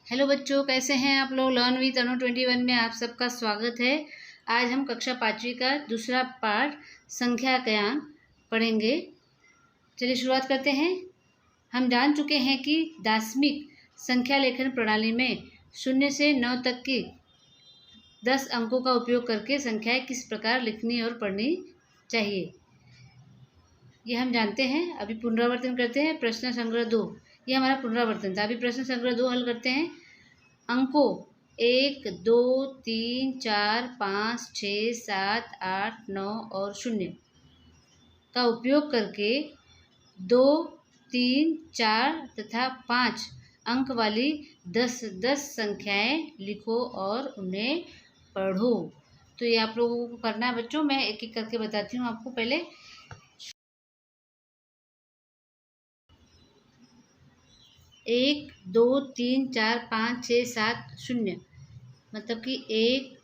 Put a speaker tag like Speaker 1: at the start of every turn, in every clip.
Speaker 1: Hello बच्चों, कैसे हैं आप लोग। लर्न विद अनु 21 में आप सबका स्वागत है। आज हम कक्षा 5वीं का दूसरा पाठ संख्या ज्ञान पढ़ेंगे। चलिए शुरुआत करते हैं। हम जान चुके हैं कि दार्शनिक संख्या लेखन प्रणाली में 0 से 9 तक की 10 अंकों का उपयोग करके संख्याएं किस प्रकार लिखनी और पढ़नी चाहिए, ये हम जानते हैं। अभी पुनरावर्तन करते हैं। प्रश्न संग्रह 2, ये हमारा पुनरावर्तन था। अभी प्रश्न संग्रह 2 हल करते हैं। अंकों 1, 2, 3, 4, 5, 6, 7, 8, 9 और 0 का उपयोग करके 2, 3, 4 तथा 5 अंक वाली 10 संख्याएं लिखो और उन्हें पढ़ो। तो ये आप लोगों को करना है बच्चों। मैं एक एक करके बताती हूँ आपको। पहले 1, 2, 3, 4, 5, 6, 7, 0 मतलब कि 1,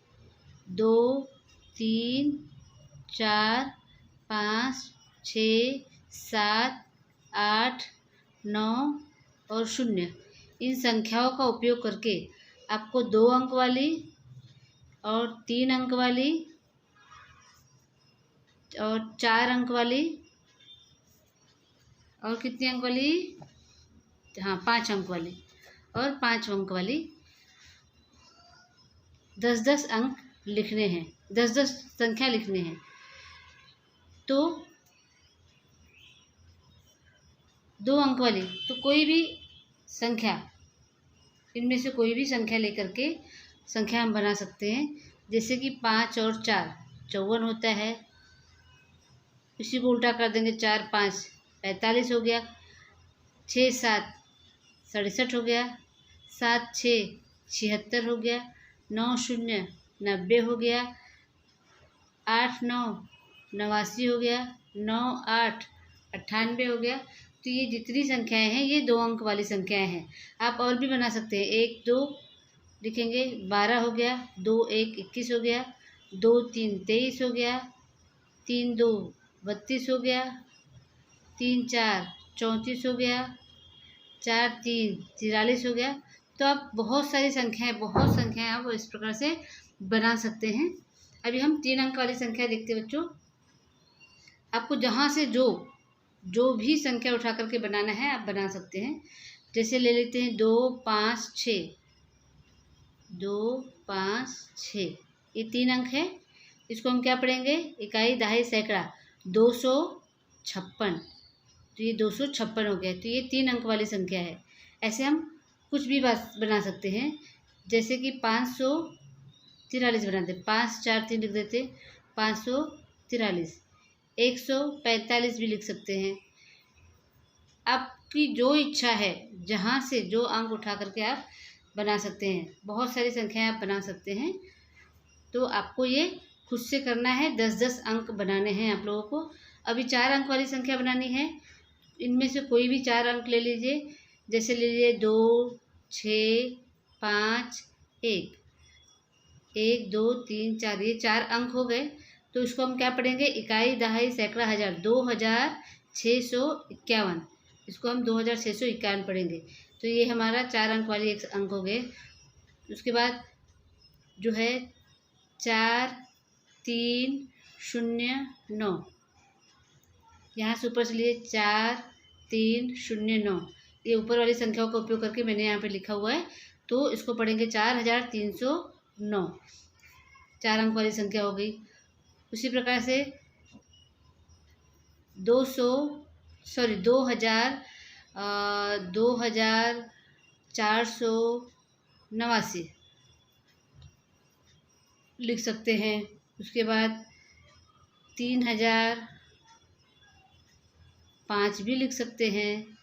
Speaker 1: 2, 3, 4, 5, 6, 7, 8, 9 और 0 इन संख्याओं का उपयोग करके आपको 2 अंक वाली और 3 अंक वाली और 4 अंक वाली और कितने अंक वाली, हाँ 5 अंक वाली और 5 अंक वाली 10 अंक लिखने हैं। 10 संख्या लिखने हैं। तो 2 अंक वाली तो कोई भी संख्या, इनमें से कोई भी संख्या लेकर के संख्या हम बना सकते हैं। जैसे कि 5 और 4 54 होता है। इसी को उल्टा कर देंगे। 4, 5 45 हो गया। 6, 7 67 हो गया। 7, 6 76 हो गया। 9, 0 90 हो गया। 8, 9 89 हो गया। 9, 8 98 हो गया। तो ये जितनी संख्याएं हैं ये 2 अंक वाली संख्याएं हैं। आप और भी बना सकते हैं। 1, 2 लिखेंगे 12 हो गया। 2, 1 21 हो गया। 2, 3 23 हो गया। 3, 2 32 हो गया। 3, 4 34 हो गया। 4, 3 43 हो गया। तो आप बहुत संख्याएं आप इस प्रकार से बना सकते हैं। अभी हम 3 अंक वाली संख्या देखते हैं बच्चों। आपको जहाँ से जो भी संख्या उठा करके बनाना है आप बना सकते हैं। जैसे ले लेते हैं 2, 5, 6 2, 5, 6 ये 3 अंक है। इसको हम क्या पढ़ेंगे, इकाई दहाई सैकड़ा 256। तो ये 256 हो गया। तो ये 3 अंक वाली संख्या है। ऐसे हम कुछ भी बात बना सकते हैं। जैसे कि 543 बनाते, 5, 4, 3 लिख देते 543। 145 भी लिख सकते हैं। आपकी जो इच्छा है, जहाँ से जो अंक उठा करके आप बना सकते हैं। बहुत सारी संख्याएं आप बना सकते हैं। तो आपको ये खुद से करना है। 10 अंक बनाने हैं आप लोगों को। अभी 4 अंक वाली संख्या बनानी है। इनमें से कोई भी 4 अंक ले लीजिए। जैसे ले लीजिए 2, 6, 5, 1 1, 2, 3, 4 ये 4 अंक हो गए। तो इसको हम क्या पढ़ेंगे, इकाई दहाई सैकड़ा हज़ार 2651। इसको हम 2651 पढ़ेंगे। तो ये हमारा 4 अंक वाली एक अंक हो गए। उसके बाद जो है 4, 3, 0, 9 यहाँ से ऊपर से लिए 4, 3, 0, 9 ये ऊपर वाली संख्याओं का उपयोग करके मैंने यहाँ पे लिखा हुआ है। तो इसको पढ़ेंगे 4309। 4 अंक वाली संख्या हो गई। उसी प्रकार से 2489 लिख सकते हैं। उसके बाद 3005 भी लिख सकते हैं।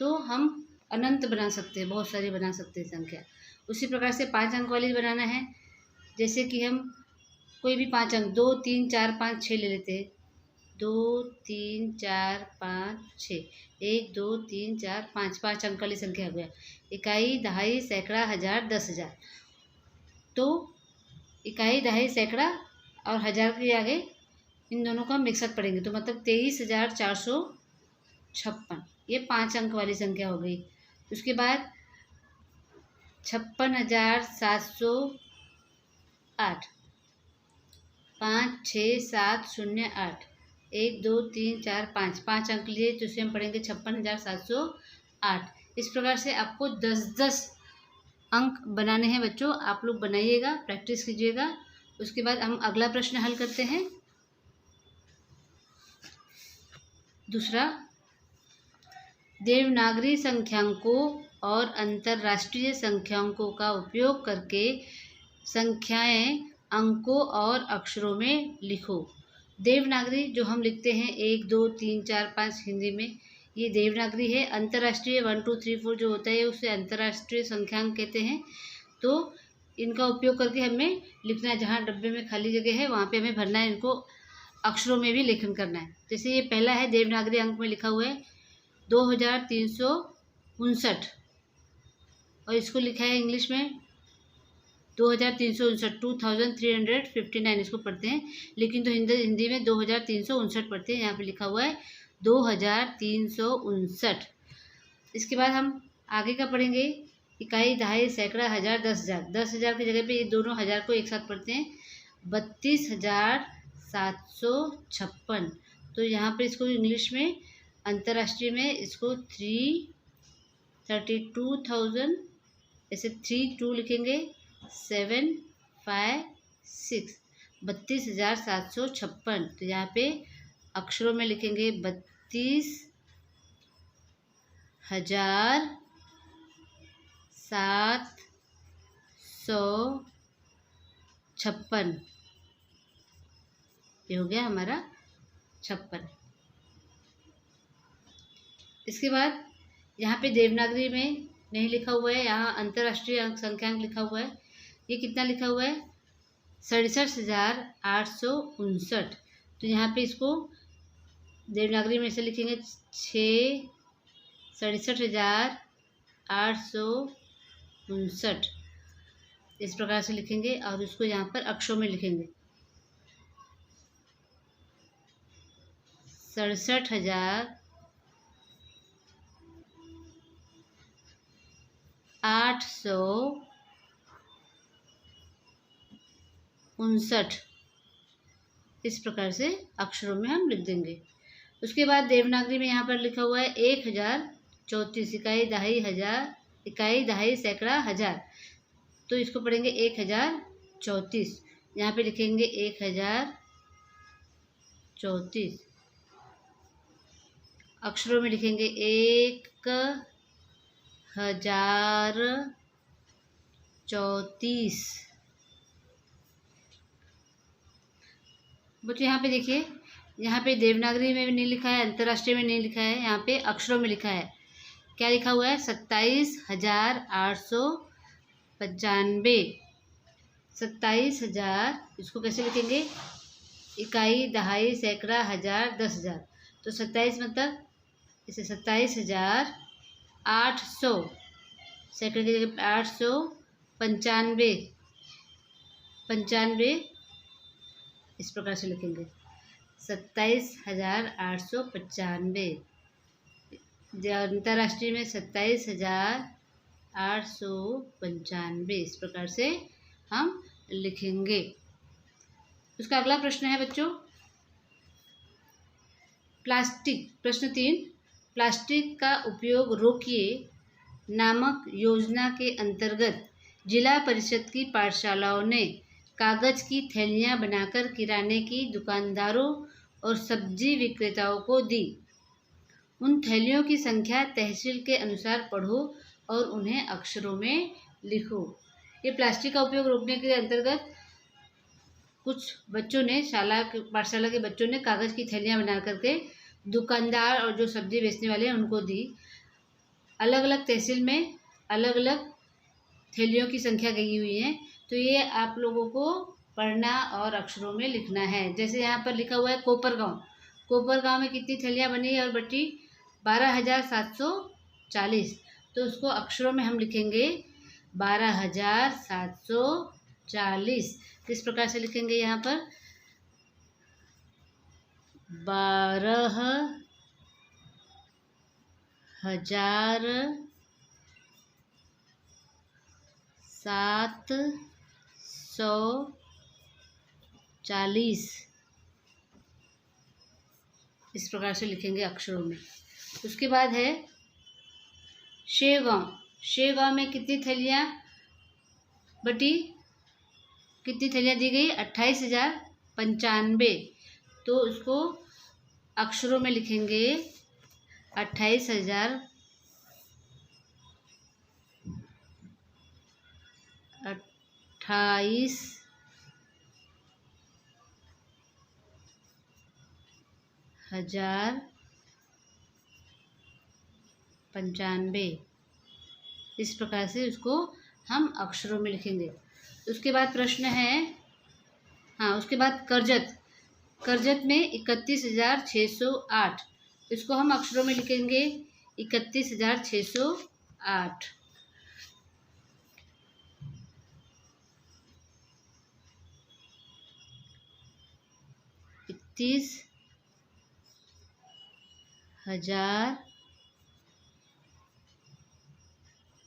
Speaker 1: तो हम अनंत बना सकते हैं, बहुत सारी बना सकते हैं संख्या। उसी प्रकार से 5 अंक वाली बनाना है। जैसे कि हम कोई भी 5 अंक 2, 3, 4, 5, 6 ले लेते हैं। 2, 3, 4, 5, 6 1, 2, 3, 4, 5 अंक वाली संख्या हो गया। इकाई दहाई सैकड़ा हज़ार 10,000। तो इकाई दहाई सैकड़ा और हज़ार के आगे इन दोनों का मिक्सअप पढ़ेंगे। तो मतलब 23,456 ये 5 अंक वाली संख्या हो गई। उसके बाद 56,708, 56,708, 1 2 3 4 5, 5 अंक लिए तो उसे हम पढ़ेंगे 56,708। इस प्रकार से आपको 10-10 अंक बनाने हैं बच्चों। आप लोग बनाइएगा, प्रैक्टिस कीजिएगा। उसके बाद हम अगला प्रश्न हल करते हैं। दूसरा, देवनागरी संख्यांकों और अंतर्राष्ट्रीय संख्यांकों का उपयोग करके संख्याएं अंकों और अक्षरों में लिखो। देवनागरी जो हम लिखते हैं 1 2 3 4 5 हिंदी में, ये देवनागरी है। अंतर्राष्ट्रीय 1 2 3 4 जो होता है उसे अंतर्राष्ट्रीय संख्यांक कहते हैं। तो इनका उपयोग करके हमें लिखना है। जहाँ डब्बे में खाली जगह है वहाँ पे हमें भरना है, इनको अक्षरों में भी लेखन करना है। जैसे ये पहला है, देवनागरी अंक में लिखा हुआ है 2359, और इसको लिखा है इंग्लिश में 2359, 2359 इसको पढ़ते हैं, लेकिन तो हिंदी में 2359 पढ़ते हैं। यहाँ पे लिखा हुआ है 2359। इसके बाद हम आगे का पढ़ेंगे, इकाई, दहाई, सैकड़ा, हज़ार, 10,000। 10,000 की जगह पे ये दोनों हज़ार को एक साथ पढ़ते हैं, 32,756। तो यहाँ पे इसको इंग्लिश में, अंतर्राष्ट्रीय में इसको 32,000, ऐसे 32 लिखेंगे, 756, 32,756। तो यहाँ पे अक्षरों में लिखेंगे 32,756। ये हो गया हमारा 56। इसके बाद यहाँ पे देवनागरी में नहीं लिखा हुआ है, यहाँ अंतर्राष्ट्रीय अंक संख्यांक लिखा हुआ है। ये कितना लिखा हुआ है? 67,859। तो यहाँ पे इसको देवनागरी में से लिखेंगे 67,859, इस प्रकार से लिखेंगे, और उसको यहाँ पर अक्षरों में लिखेंगे 67,859, इस प्रकार से अक्षरों में हम लिख देंगे। उसके बाद देवनागरी में यहाँ पर लिखा हुआ है 1034, इकाई, दहाई, हज़ार, इकाई, दहाई, सैकड़ा, हज़ार। तो इसको पढ़ेंगे 1034। यहाँ पे लिखेंगे 1034, अक्षरों में लिखेंगे 1034। बच्चों यहाँ पे देखिए, यहाँ पे देवनागरी में भी नहीं लिखा है, अंतर्राष्ट्रीय में नहीं लिखा है, यहाँ पे अक्षरों में लिखा है। क्या लिखा हुआ है? 27,895, 27,000। इसको कैसे लिखेंगे? इकाई, दहाई, सैकड़ा, हज़ार, 10,000। तो 27 मतलब इसे 27,800, सैकड़े की जगह 895, 95 इस प्रकार से लिखेंगे 27,895। अंतर्राष्ट्रीय में 27,895, इस प्रकार से हम लिखेंगे। उसका अगला प्रश्न है बच्चों, प्लास्टिक। प्रश्न 3, प्लास्टिक का उपयोग रोकिए नामक योजना के अंतर्गत जिला परिषद की पाठशालाओं ने कागज़ की थैलियाँ बनाकर किराने की दुकानदारों और सब्जी विक्रेताओं को दी। उन थैलियों की संख्या तहसील के अनुसार पढ़ो और उन्हें अक्षरों में लिखो। ये प्लास्टिक का उपयोग रोकने के अंतर्गत कुछ बच्चों ने, पाठशाला के बच्चों ने कागज़ की थैलियाँ बना करके दुकानदार और जो सब्जी बेचने वाले हैं उनको दी। अलग अलग तहसील में अलग अलग थैलियों की संख्या गई हुई है, तो ये आप लोगों को पढ़ना और अक्षरों में लिखना है। जैसे यहाँ पर लिखा हुआ है कोपरगांव, कोपरगांव में कितनी थैलियाँ बनी और बटी? 12,740। तो उसको अक्षरों में हम लिखेंगे 12,740। किस प्रकार से लिखेंगे? यहाँ पर 12,740 740 इस प्रकार से लिखेंगे अक्षरों में। उसके बाद है शेगांव। शेगांव में कितनी थैलियाँ बटी, कितनी थैलियाँ दी गई? 28,095। तो उसको अक्षरों में लिखेंगे 28,000 28,095 इस प्रकार से उसको हम अक्षरों में लिखेंगे। उसके बाद प्रश्न है, हाँ उसके बाद करजत। करजत में 31,608 इसको हम अक्षरों में लिखेंगे 31,608। इकतीस हजार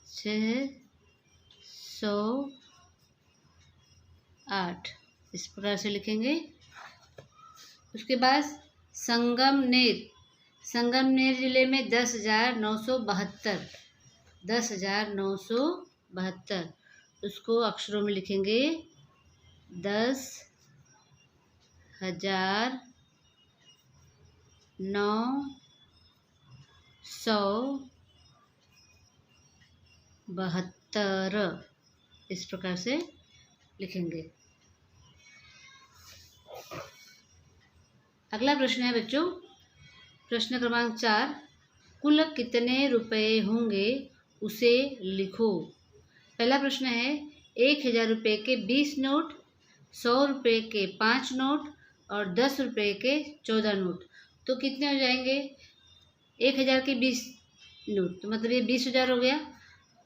Speaker 1: 608 इस प्रकार से लिखेंगे। उसके बाद संगमनेर। संगमनेर जिले में 10,972 10,972 उसको अक्षरों में लिखेंगे 10,972 इस प्रकार से लिखेंगे। अगला प्रश्न है बच्चों, प्रश्न क्रमांक 4, कुल कितने रुपए होंगे उसे लिखो। पहला प्रश्न है 1,000 रुपये के 20 नोट, 100 रुपये के 5 नोट और 10 रुपये के 14 नोट। तो कितने हो जाएंगे? 1,000 के 20 नोट तो मतलब ये 20,000 हो गया।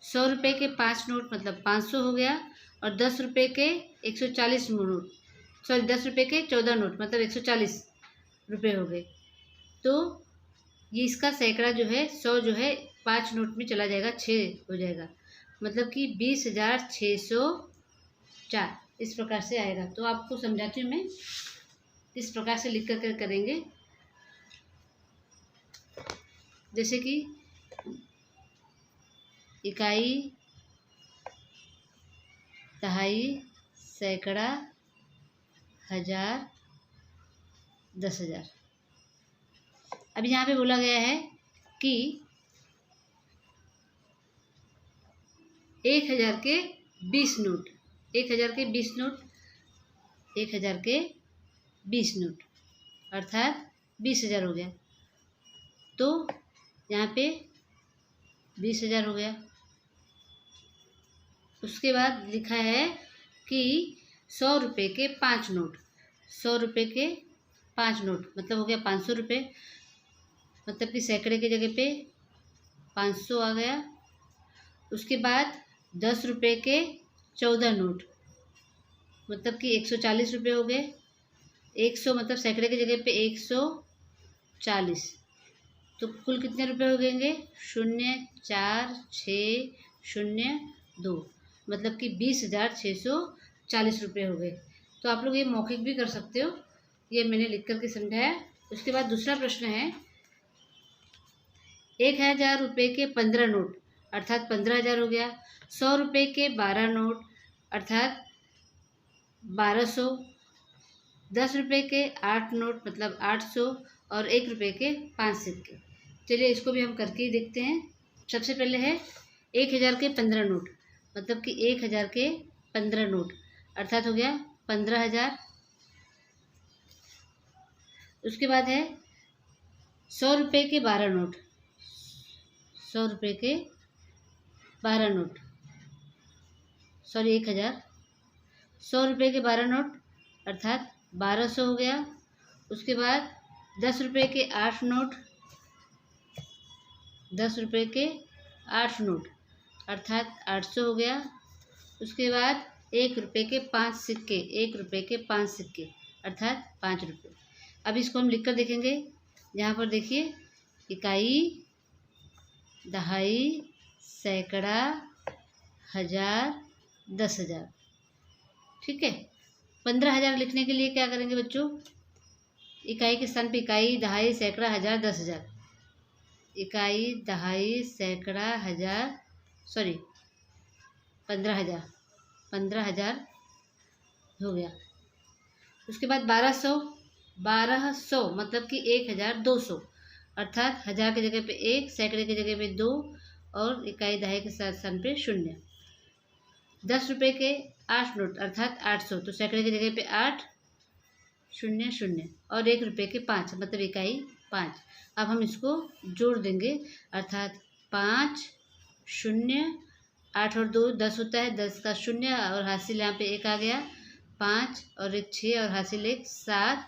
Speaker 1: 100 रुपये के 5 नोट मतलब 500 हो गया। और 10 रुपये के 140 नोट, सॉरी 10 रुपये के 14 नोट मतलब 140 रुपये हो गए। तो ये इसका सैकड़ा जो है 100 जो है 5 नोट में चला जाएगा, 6 हो जाएगा, मतलब कि 20,604 इस प्रकार से आएगा। तो आपको समझाती हूँ मैं किस प्रकार से लिख कर करेंगे। जैसे कि इकाई, दहाई, सैकड़ा, हजार, 10,000। अब यहाँ पे बोला गया है कि 1,000 के 20 नोट, 1,000 के 20 नोट, 1,000 के 20 नोट अर्थात 20,000 हो गया। तो यहाँ पे 20,000 हो गया। उसके बाद लिखा है कि 100 रुपये के 5 नोट, 100 रुपये के 5 नोट मतलब हो गया 500 रुपये, मतलब कि सैकड़े के जगह पे 500 आ गया। उसके बाद 10 रुपये के 14 नोट मतलब कि 140 रुपये हो गए। 100 मतलब सैकड़े की जगह पे 140, तो कुल कितने रुपए हो गएंगे? 0,4602 मतलब कि 20,640 रुपये हो गए। तो आप लोग ये मौखिक भी कर सकते हो, ये मैंने लिख कर के समझाया। उसके बाद दूसरा प्रश्न है 1,000 रुपये के 15 नोट अर्थात 15,000 हो गया। 100 रुपये के 12 नोट अर्थात 1,200। 10 रुपये के 8 नोट मतलब 800 और 1 रुपये के 5 सिक्के। चलिए इसको भी हम करके ही देखते हैं। सबसे पहले है 1,000 के 15 नोट मतलब कि 1,000 के 15 नोट अर्थात हो गया 15,000। उसके बाद है 100 रुपये के 12 नोट, 100 रुपये के 12 नोट, सॉरी 1,000। 100 रुपये के 12 नोट अर्थात 1,200 हो गया। उसके बाद 10 रुपये के 8 नोट, 10 रुपये के 8 नोट अर्थात 800 हो गया। उसके बाद 1 रुपये के 5 सिक्के, 1 रुपये के 5 सिक्के अर्थात 5 रुपये। अब इसको हम लिख कर देखेंगे। यहाँ पर देखिए इकाई, दहाई, सैकड़ा, हजार, 10,000। ठीक है, 15,000 लिखने के लिए क्या करेंगे बच्चों? इकाई के स्थान पे इकाई, दहाई, सैकड़ा, हज़ार, 10,000। इकाई, दहाई, सैकड़ा, हज़ार, सॉरी 15,000, 15,000 हो गया। उसके बाद 1200, 1200 मतलब कि 1,200, अर्थात हज़ार की जगह पे 1, सैकड़े की जगह पे 2 और इकाई दहाई के साथ स्थान पे 0। 10 रुपये के 8 नोट अर्थात 800, तो सैकड़े की जगह पे 8, 0, 0 और 1 रुपये के 5 मतलब इकाई 5। अब हम इसको जोड़ देंगे, अर्थात 5, 0, 8 और 2 10 होता है, 10 का 0 और हासिल यहाँ पे 1 आ गया, 5 और 1 6 और हासिल 1 7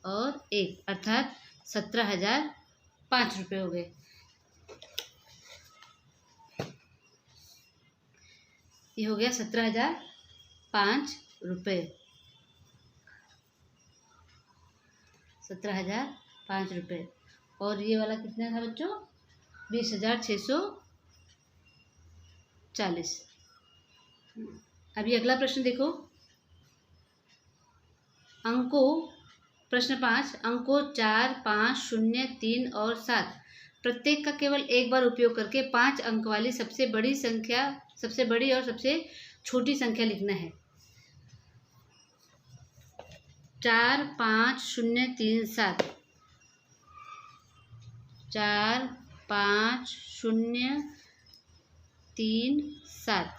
Speaker 1: और 1 अर्थात 17,005 रुपये हो गए। ये हो गया 17,005 रुपये, 17,005 रुपये। और ये वाला कितना था बच्चों? 20,640। अभी अगला प्रश्न देखो। अंकों, प्रश्न 5, अंकों 4, 5, 0, 3 और 7 प्रत्येक का केवल एक बार उपयोग करके 5 अंक वाली सबसे बड़ी और सबसे छोटी संख्या लिखना है। 4, 5, 0, 3, 7, 4, 5, 0, 3, 7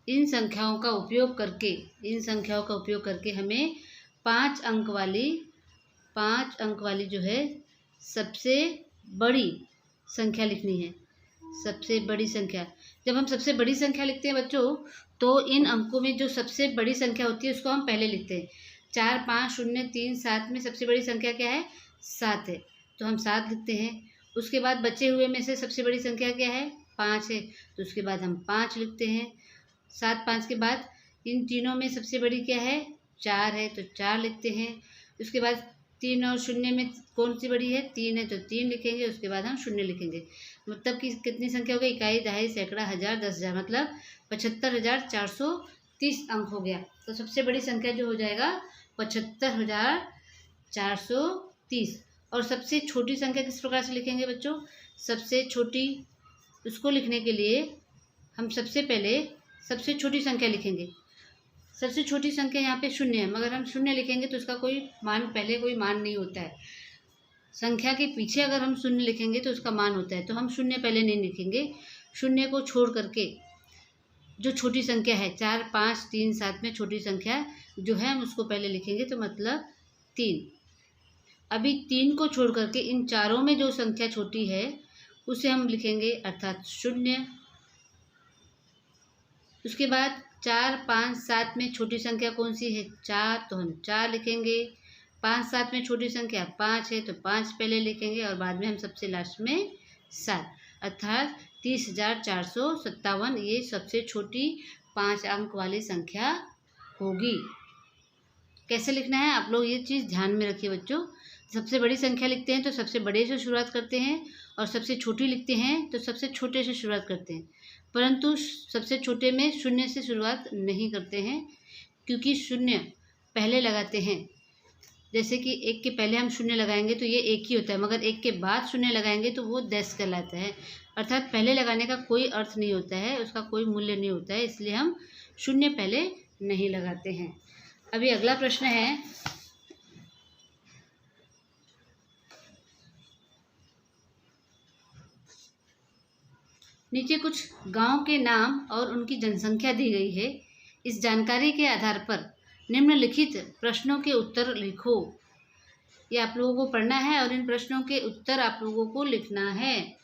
Speaker 1: इन संख्याओं का उपयोग करके हमें 5 अंक वाली जो है सबसे बड़ी संख्या लिखनी है। सबसे बड़ी संख्या, जब हम सबसे बड़ी संख्या लिखते हैं बच्चों, तो इन अंकों में जो सबसे बड़ी संख्या होती है उसको हम पहले लिखते हैं। 4, 5, 0, 3, 7 में सबसे बड़ी संख्या क्या है? 7 है, तो हम 7 लिखते हैं। उसके बाद बचे हुए में से सबसे बड़ी संख्या क्या है? 5 है, तो उसके बाद हम 5 लिखते हैं। 7, 5 के बाद इन तीनों में सबसे बड़ी क्या है? 4 है, तो 4 लिखते हैं। उसके बाद 3 और 0 में कौन सी बड़ी है? 3 है, तो 3 लिखेंगे। उसके बाद हम 0 लिखेंगे। मतलब कि कितनी संख्या हो गई? इकाई, दहाई, सैकड़ा, हज़ार, 10,000 मतलब 75,430 अंक हो गया। तो सबसे बड़ी संख्या जो हो जाएगा 75,430। और सबसे छोटी संख्या किस प्रकार से लिखेंगे बच्चों? सबसे छोटी, उसको लिखने के लिए हम सबसे पहले सबसे छोटी संख्या लिखेंगे। सबसे छोटी संख्या यहाँ पे 0 है, मगर हम 0 लिखेंगे तो उसका कोई मान नहीं होता है। संख्या के पीछे अगर हम 0 लिखेंगे तो उसका मान होता है, तो हम 0 पहले नहीं लिखेंगे। 0 को छोड़ करके जो छोटी संख्या है 4, 5, 3, 7 में छोटी संख्या जो है हम उसको पहले लिखेंगे, तो मतलब 3। अभी 3 को छोड़ करके इन चारों में जो संख्या छोटी है उसे हम लिखेंगे, अर्थात 0। उसके बाद 4, 5, 7 में छोटी संख्या कौन सी है? 4, तो हम 4 लिखेंगे। 5, 7 में छोटी संख्या 5 है, तो 5 पहले लिखेंगे और बाद में हम सबसे लास्ट में 7, अर्थात 30,457 ये सबसे छोटी 5 अंक वाली संख्या होगी। कैसे लिखना है आप लोग ये चीज़ ध्यान में रखिए बच्चों। सबसे बड़ी संख्या लिखते हैं तो सबसे बड़े से शुरुआत करते हैं, और सबसे छोटी लिखते हैं तो सबसे छोटे से शुरुआत करते हैं। परंतु सबसे छोटे में 0 से शुरुआत नहीं करते हैं, क्योंकि 0 पहले लगाते हैं। जैसे कि 1 के पहले हम 0 लगाएंगे तो ये 1 ही होता है, मगर 1 के बाद 0 लगाएंगे तो वो 10 कहलाता है। अर्थात पहले लगाने का कोई अर्थ नहीं होता है, उसका कोई मूल्य नहीं होता है, इसलिए हम 0 पहले नहीं लगाते हैं। अभी अगला प्रश्न है, नीचे कुछ गांव के नाम और उनकी जनसंख्या दी गई है। इस जानकारी के आधार पर निम्नलिखित प्रश्नों के उत्तर लिखो। ये आप लोगों को पढ़ना है और इन प्रश्नों के उत्तर आप लोगों को लिखना है।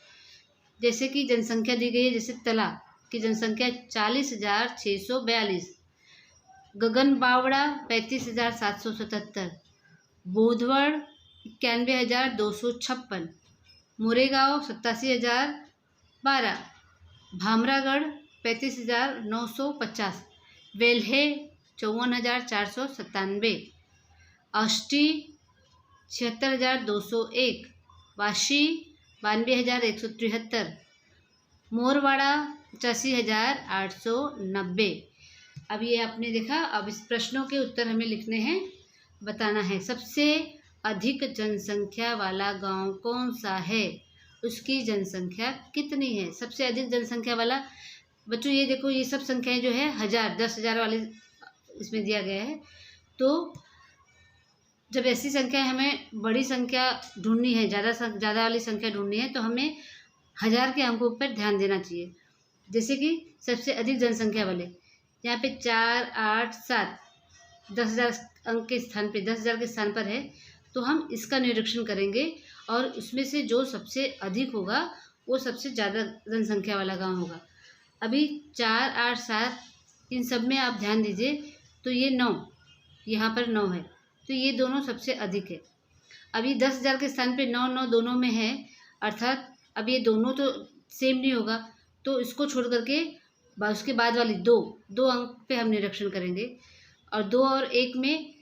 Speaker 1: जैसे कि जनसंख्या दी गई है, जैसे तला की जनसंख्या 40,642, गगन बावड़ा 35,777, बोधवड़ 91,256, मोरेगांव 87,012, भामरागढ़ 35,950, वेल्हे 54,497, अष्टी 76,201, वाशी 92,173, मोरवाड़ा 85,890। अब ये आपने देखा। अब इस प्रश्नों के उत्तर हमें लिखने हैं, बताना है। सबसे अधिक जनसंख्या वाला गांव कौन सा है, उसकी जनसंख्या कितनी है। सबसे अधिक जनसंख्या वाला, बच्चों ये देखो, ये सब संख्याएं जो है 1000, 10,000 वाली इसमें दिया गया है। तो जब ऐसी संख्या हमें बड़ी संख्या ढूंढनी है, ज़्यादा वाली संख्या ढूंढनी है, तो हमें 1000 के अंकों पर ध्यान देना चाहिए। जैसे कि सबसे अधिक जनसंख्या वाले यहाँ पे 4, 8, 7 10,000 अंक के स्थान पे, 10,000 के स्थान पर है, तो हम इसका निरीक्षण करेंगे और उसमें से जो सबसे अधिक होगा वो सबसे ज़्यादा जनसंख्या वाला गांव होगा। अभी 4, 8, 7 इन सब में आप ध्यान दीजिए, तो ये 9, यहाँ पर 9 है, तो ये दोनों सबसे अधिक है। अभी 10,000 के स्थान पे 9, 9 दोनों में है, अर्थात अब ये दोनों तो सेम नहीं होगा, तो इसको छोड़ करके उसके बाद वाली 2 अंक पे हम निरीक्षण करेंगे। और 2 और 1 में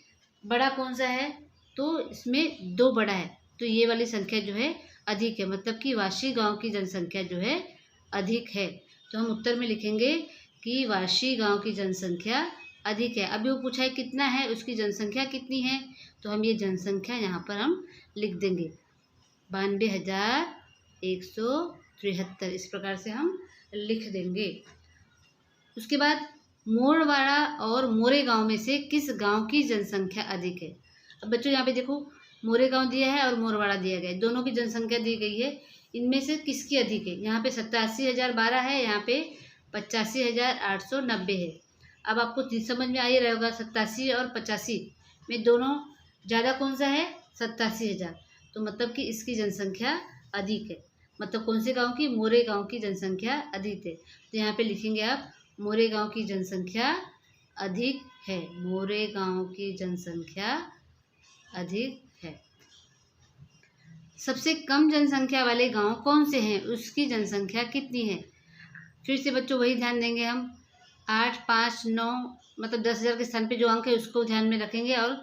Speaker 1: बड़ा कौन सा है, तो इसमें 2 बड़ा है, तो ये वाली संख्या जो है अधिक है, मतलब कि वाशी गांव की जनसंख्या जो है अधिक है। तो हम उत्तर में लिखेंगे कि वाशी गांव की जनसंख्या अधिक है। अभी वो पूछा है कितना है, उसकी जनसंख्या कितनी है, तो हम ये जनसंख्या यहाँ पर हम लिख देंगे 92,173, इस प्रकार से हम लिख देंगे। उसके बाद मोरवाड़ा और मोरे गांव में से किस गांव की जनसंख्या अधिक है। अब बच्चों यहाँ पे देखो, मोरे गांव दिया है और मोरवाड़ा दिया गया है, दोनों की जनसंख्या दी गई है। इनमें से किसकी अधिक है, यहाँ पे 87,012 है, यहाँ पे 85,890 है। अब आपको चीज समझ में आ ही रहा होगा, 87 और 85 में दोनों ज़्यादा कौन सा है, 87,000, तो मतलब कि इसकी जनसंख्या अधिक है। मतलब कौन से गांव की, मोरे गांव की जनसंख्या अधिक है। तो यहाँ पे लिखेंगे आप मोरे गांव की जनसंख्या अधिक है, मोरे गांव की जनसंख्या अधिक है। सबसे कम जनसंख्या वाले गांव कौन से हैं, उसकी जनसंख्या कितनी है। फिर से बच्चों वही ध्यान देंगे हम, 8, 5, 9 मतलब 10,000 के स्थान पे जो अंक है उसको ध्यान में रखेंगे और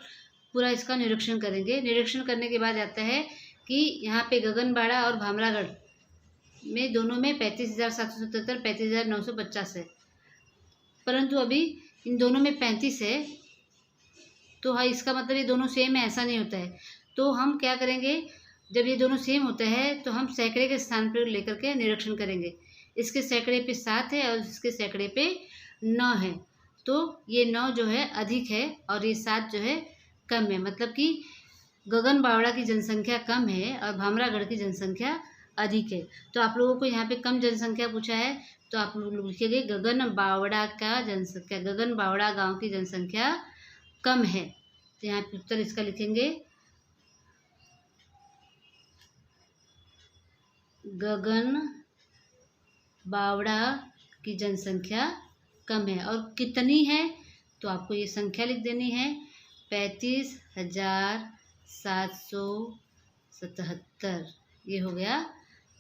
Speaker 1: पूरा इसका निरीक्षण करेंगे। निरीक्षण करने के बाद आता है कि यहाँ पे गगनबाड़ा और भामरागढ़ में दोनों में 35,777, 35,950 है, परंतु अभी इन दोनों में 35 है, तो हाँ इसका मतलब ये दोनों सेम है, ऐसा नहीं होता है। तो हम क्या करेंगे, जब ये दोनों सेम होता है तो हम सैकड़े के स्थान पर लेकर के निरीक्षण करेंगे। इसके सैकड़े पे 7 है और इसके सैकड़े पे 9 है, तो ये 9 जो है अधिक है और ये 7 जो है कम है। मतलब कि गगन बावड़ा की जनसंख्या कम है और भामरागढ़ की जनसंख्या अधिक है। तो आप लोगों को यहाँ पे कम जनसंख्या पूछा है, तो आप लोग लिखेंगे गगन बावड़ा का जनसंख्या, गगन बावड़ा गांव की जनसंख्या कम है। तो यहाँ पे उत्तर इसका लिखेंगे गगन बावड़ा की जनसंख्या कम है। और कितनी है, तो आपको ये संख्या लिख देनी है 35,777। ये हो गया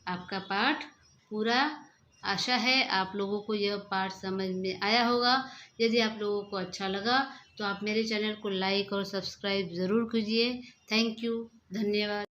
Speaker 1: आपका पाठ पूरा। आशा है आप लोगों को यह पाठ समझ में आया होगा। यदि आप लोगों को अच्छा लगा तो आप मेरे चैनल को लाइक और सब्सक्राइब ज़रूर कीजिए। थैंक यू, धन्यवाद।